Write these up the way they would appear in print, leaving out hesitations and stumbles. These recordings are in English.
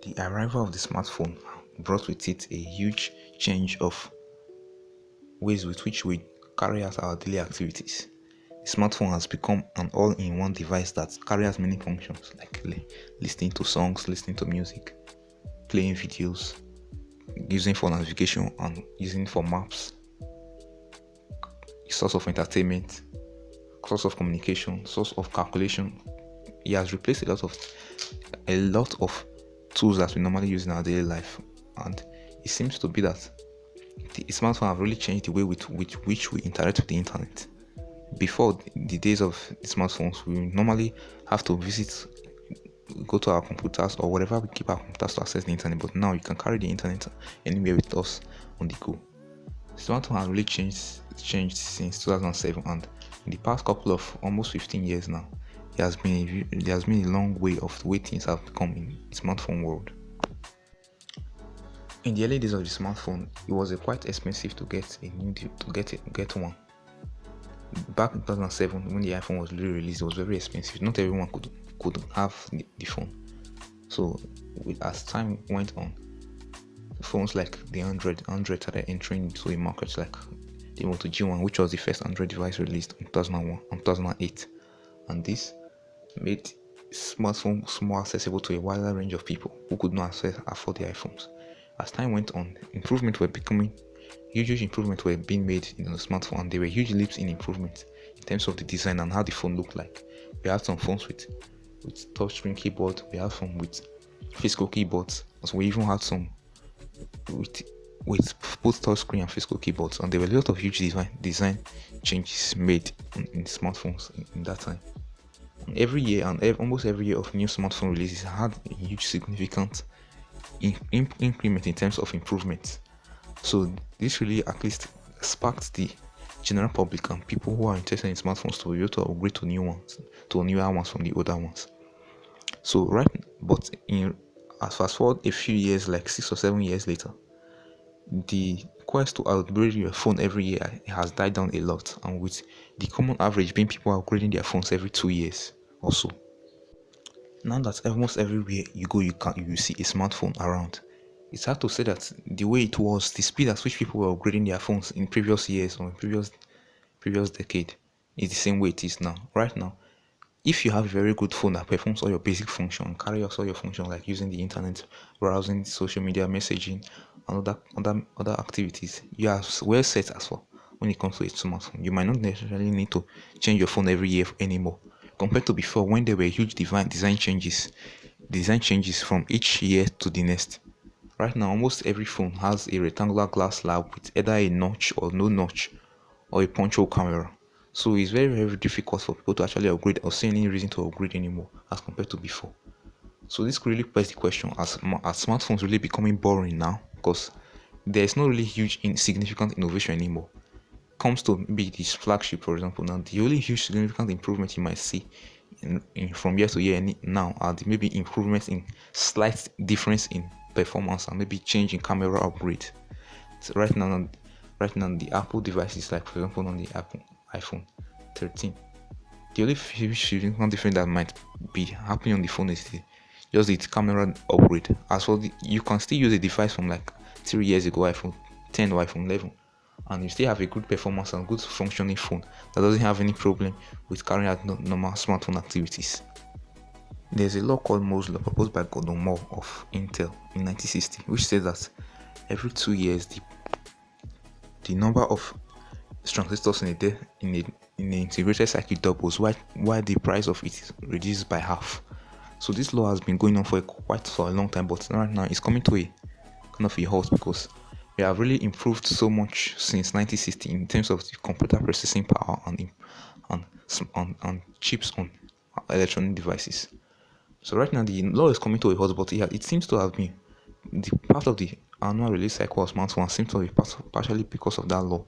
The arrival of the smartphone brought with it a huge change of ways with which we carry out our daily activities. The smartphone has become an all-in-one device that carries many functions like listening to songs, listening to music, playing videos, using for navigation and using for maps, source of entertainment, source of communication, source of calculation. It has replaced a lot of tools that we normally use in our daily life, and it seems to be that the smartphone have really changed the way with which we interact with the internet. Before the days of the smartphones, we normally have to go to our computers or wherever we keep our computers to access the internet. But now you can carry the internet anywhere with us on the go. The smartphone has really changed since 2007, and in the past couple of almost 15 years now, there has been a long way of the way things have become in the smartphone world. In the early days of the smartphone, it was quite expensive to get get one. Back in 2007, when the iPhone was really released, it was very expensive. Not everyone could have the phone. So, as time went on, phones like the Android started entering into the market, like the Moto G1, which was the first Android device released in 2001 and 2008, and this made smartphones more accessible to a wider range of people who could not afford the iPhones. As time went on, huge improvements were being made in the smartphone, and there were huge leaps in improvement in terms of the design and how the phone looked like. We had some phones with touchscreen keyboard, we had some with physical keyboards, so we even had some with both touchscreen and physical keyboards, and there were a lot of huge design changes made in smartphones in that time. And every year and almost every year of new smartphone releases had a huge significant increment in terms of improvements. So this really at least sparked the general public and people who are interested in smartphones to be able to upgrade to newer ones from the older ones. So but in as fast forward a few years, like 6 or 7 years later, the quest to upgrade your phone every year has died down a lot, and with the common average being people upgrading their phones every 2 years or so. Now that almost everywhere you go, you see a smartphone around. It's hard to say that the way it was, the speed at which people were upgrading their phones in previous years or in previous decade is the same way it is now. Right now, if you have a very good phone that performs all your basic function, carry out all your functions like using the internet, browsing, social media, messaging, and other activities, you are well set as well when it comes to a smartphone. You might not necessarily need to change your phone every year anymore, compared to before when there were huge design changes from each year to the next. Right now, almost every phone has a rectangular glass slab with either a notch or no notch or a punch hole camera. So it's very, very difficult for people to actually upgrade or see any reason to upgrade anymore as compared to before. So this really begs the question: are smartphones really becoming boring now? Because there is no really huge significant innovation anymore. Comes to be this flagship, for example, now the only huge significant improvement you might see from year to year now are maybe improvements in slight difference in performance and maybe change in camera upgrade. So right now the Apple devices, like for example on the Apple iPhone 13, the only significant difference that might be happening on the phone is just the camera upgrade. As well, you can still use a device from like 3 years ago, iPhone 10 or iPhone 11, and you still have a good performance and good functioning phone that doesn't have any problem with carrying out normal smartphone activities. There's a law called Moore's Law proposed by Gordon Moore of Intel in 1960, which says that every 2 years the number of transistors in the integrated circuit doubles, while the price of it is reduced by half. So this law has been going on for a long time, but right now it's coming to a kind of a halt because we have really improved so much since 1960 in terms of the computer processing power and chips on electronic devices. So right now the law is coming to a halt, but it seems to have been the part of the annual release cycle of smartphones seems to be partially because of that law.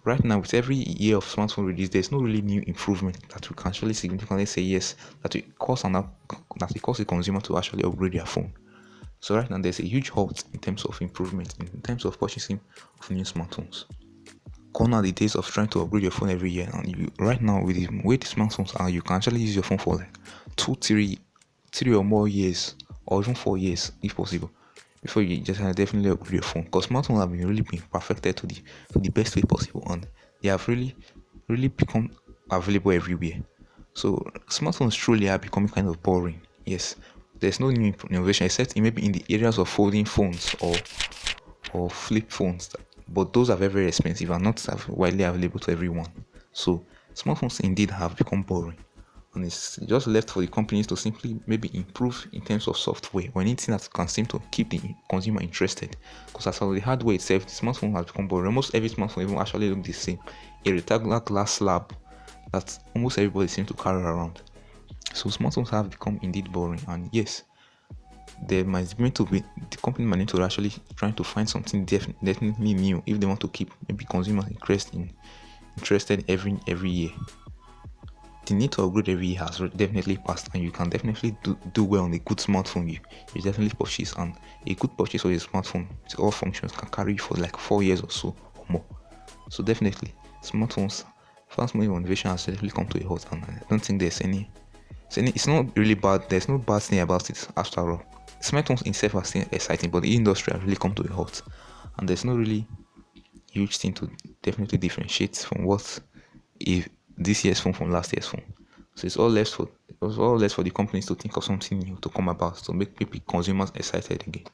Right now, with every year of smartphone release, there's no really new improvement that we can actually significantly say yes that will cause a consumer to actually upgrade their phone. So right now, there's a huge halt in terms of improvement in terms of purchasing of new smartphones. Gone are the days of trying to upgrade your phone every year, and right now with the way the smartphones are, you can actually use your phone for like 2, 3 or more years or even 4 years if possible before you just definitely upgrade your phone. Because smartphones have been really been perfected to the best way possible, and they have really become available everywhere. So smartphones truly are becoming kind of boring. Yes, there's no new innovation except in maybe in the areas of folding phones or flip phones, but those are very very expensive and not widely available to everyone. So smartphones indeed have become boring, and it's just left for the companies to simply maybe improve in terms of software or anything that can seem to keep the consumer interested. Because as for the hardware itself, the smartphone has become boring. Almost every smartphone even actually look the same, a rectangular glass slab that almost everybody seems to carry around. So smartphones have become indeed boring, and yes, there might need to be the company might need to actually trying to find something definitely new if they want to keep maybe consumers interested every year. The need to upgrade every year has definitely passed, and you can definitely do well on a good smartphone you definitely purchase, and a good purchase of a smartphone with all functions can carry you for like 4 years or so or more. So definitely smartphones fast moving innovation has definitely come to a halt, and I don't think there's any it's not really bad. There's no bad thing about it after all. Smartphones itself are still exciting, but the industry has really come to a halt, and there's no really huge thing to definitely differentiate from what if this year's phone from last year's phone. So it's all left for the companies to think of something new to come about to make people consumers excited again.